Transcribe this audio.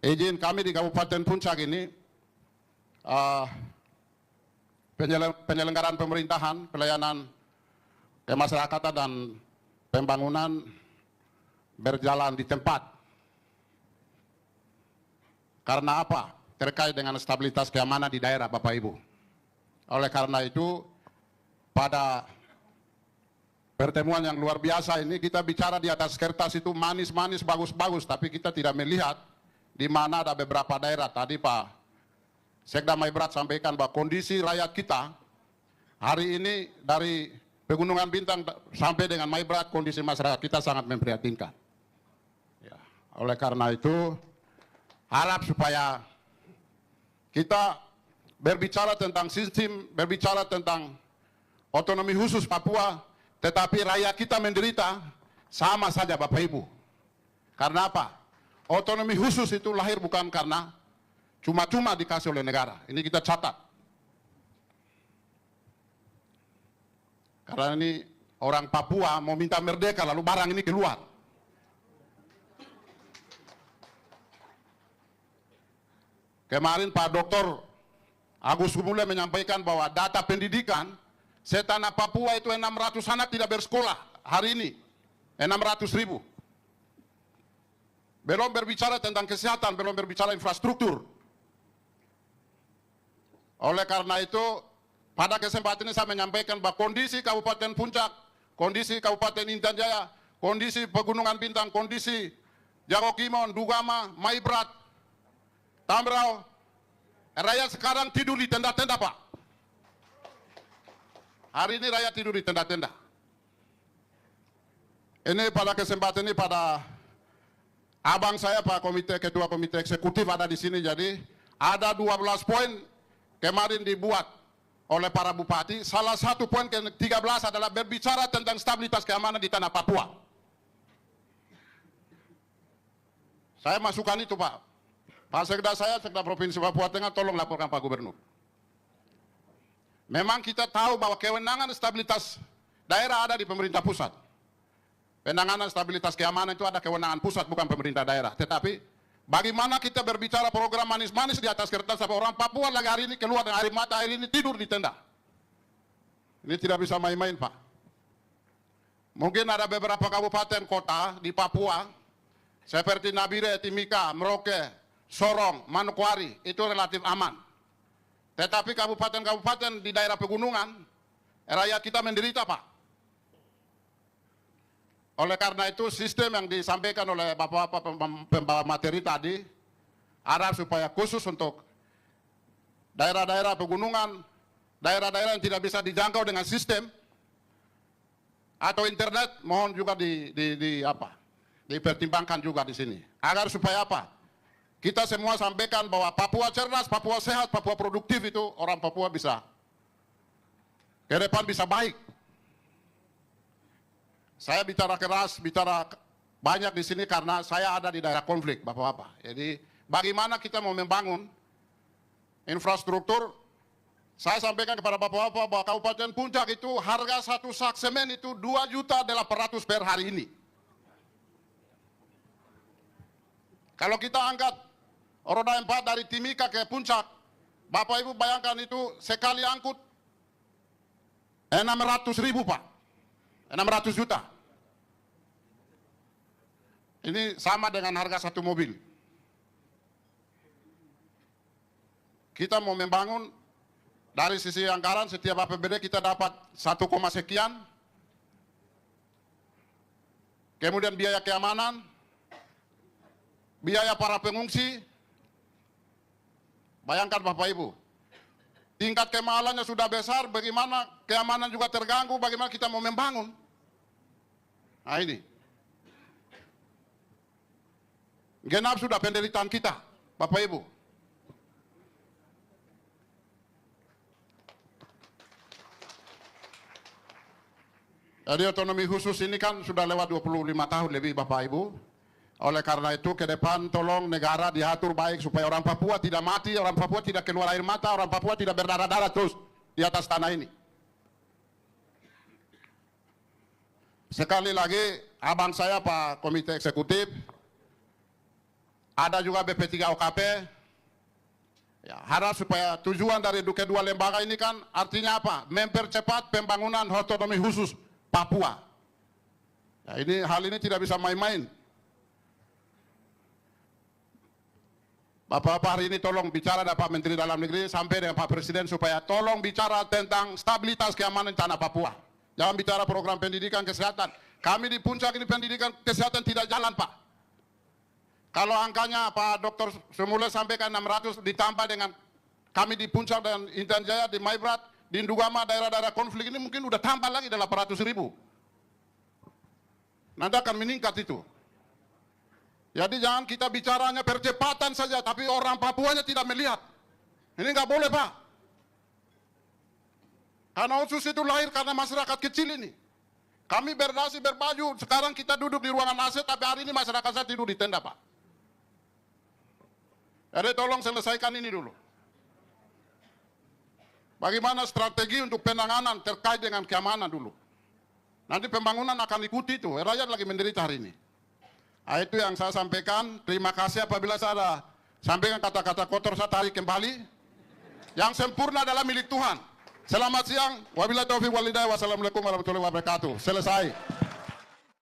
izin kami di Kabupaten Puncak ini penyelenggaraan pemerintahan, pelayanan kemasyarakatan dan pembangunan berjalan di tempat. Karena apa? Terkait dengan stabilitas keamanan di daerah, Bapak Ibu. Oleh karena itu, pada pertemuan yang luar biasa ini kita bicara di atas kertas itu manis-manis, bagus-bagus, tapi kita tidak melihat di mana ada beberapa daerah. Tadi Pak Sekda Maibrat sampaikan bahwa kondisi rakyat kita hari ini dari Pegunungan Bintang sampai dengan Maibrat, kondisi masyarakat kita sangat memprihatinkan. Ya, oleh karena itu harap supaya kita berbicara tentang sistem, berbicara tentang otonomi khusus Papua, tetapi rakyat kita menderita sama saja Bapak Ibu. Karena apa? Otonomi khusus itu lahir bukan karena cuma-cuma dikasih oleh negara. Ini kita catat. Karena ini orang Papua mau minta merdeka lalu barang ini keluar. Kemarin Pak Dr. Agus Gumilar menyampaikan bahwa data pendidikan setanah Papua itu 600 anak tidak bersekolah hari ini. 600.000. Belum berbicara tentang kesehatan, belum berbicara infrastruktur. Oleh karena itu, pada kesempatan ini saya menyampaikan bahwa kondisi Kabupaten Puncak, kondisi Kabupaten Intan Jaya, kondisi Pegunungan Bintang, kondisi Jagokimon, Dugama, Maibrat, Tambrau, rakyat sekarang tidur di tenda-tenda, Pak. Hari ini rakyat tidur di tenda-tenda. Ini pada kesempatan ini pada abang saya Pak Ketua Komite Eksekutif ada di sini, jadi ada 12 poin kemarin dibuat oleh para bupati. Salah satu poin ke-13 adalah berbicara tentang stabilitas keamanan di tanah Papua. Saya masukkan itu Pak. Pak Sekda saya, Sekda Provinsi Papua Tengah, tolong laporkan Pak Gubernur. Memang kita tahu bahwa kewenangan stabilitas daerah ada di pemerintah pusat. Penanganan stabilitas keamanan itu ada kewenangan pusat, bukan pemerintah daerah. Tetapi bagaimana kita berbicara program manis-manis di atas kertas, sampai orang Papua lagi hari ini keluar dengan air mata, hari ini tidur di tenda. Ini tidak bisa main-main, Pak. Mungkin ada beberapa kabupaten kota di Papua, seperti Nabire, Timika, Merauke, Sorong, Manokwari, itu relatif aman. Tetapi kabupaten-kabupaten di daerah pegunungan, rakyat kita menderita, Pak. Oleh karena itu, sistem yang disampaikan oleh Bapak-Bapak pembawa materi tadi, harap supaya khusus untuk daerah-daerah pegunungan, daerah-daerah yang tidak bisa dijangkau dengan sistem atau internet, mohon juga dipertimbangkan juga di sini. Agar supaya apa? Kita semua sampaikan bahwa Papua cerdas, Papua sehat, Papua produktif, itu orang Papua bisa ke depan bisa baik. Saya bicara keras, bicara banyak di sini karena saya ada di daerah konflik, Bapak-Bapak. Jadi bagaimana kita mau membangun infrastruktur? Saya sampaikan kepada Bapak-Bapak bahwa Kabupaten Puncak itu harga satu sak semen itu 2.800.000 per hari ini. Kalau kita angkat roda 4 dari Timika ke Puncak, Bapak Ibu bayangkan itu sekali angkut 600.000, Pak. 600 juta. Ini sama dengan harga satu mobil. Kita mau membangun, dari sisi anggaran setiap APBD kita dapat 1, sekian. Kemudian biaya keamanan, biaya para pengungsi. Bayangkan Bapak Ibu, tingkat kemahalannya sudah besar, bagaimana keamanan juga terganggu, bagaimana kita mau membangun. Nah ini. Genap sudah penderitaan kita, Bapak Ibu. Jadi otonomi khusus ini kan sudah lewat 25 tahun lebih, Bapak Ibu. Oleh karena itu ke depan tolong negara diatur baik supaya orang Papua tidak mati, orang Papua tidak keluar air mata, orang Papua tidak berdarah-darah terus di atas tanah ini. Sekali lagi abang saya Pak Komite Eksekutif, ada juga BP3 OKP. Ya, harap supaya tujuan dari kedua lembaga ini kan artinya apa? Mempercepat pembangunan otonomi khusus Papua. Ya, hal ini tidak bisa main-main. Bapak-bapak hari ini tolong bicara dengan Pak Menteri Dalam Negeri sampai dengan Pak Presiden supaya tolong bicara tentang stabilitas keamanan tanah Papua. Jangan bicara program pendidikan kesehatan. Kami di puncak ini pendidikan kesehatan tidak jalan, Pak. Kalau angkanya Pak Dr. Sumule sampaikan 600 ditambah dengan kami di puncak dan Intan Jaya, di Maibrat, di Ndugama, daerah-daerah konflik ini mungkin udah tambah lagi 800.000. Nanti akan meningkat itu. Jadi jangan kita bicaranya percepatan saja, tapi orang Papuanya tidak melihat. Ini nggak boleh, Pak. Karena Otsus itu lahir karena masyarakat kecil ini. Kami berdasi, berbaju, sekarang kita duduk di ruangan AC, tapi hari ini masyarakat saya tidur di tenda, Pak. Jadi tolong selesaikan ini dulu. Bagaimana strategi untuk penanganan terkait dengan keamanan dulu. Nanti pembangunan akan ikuti itu, rakyat lagi menderita hari ini. Nah, itu yang saya sampaikan. Terima kasih apabila saya ada sampaikan kata-kata kotor, saya tarik kembali. Yang sempurna adalah milik Tuhan. Selamat siang. Wabillahi taufiq wal hidayah. Wassalamualaikum warahmatullahi wabarakatuh. Selesai.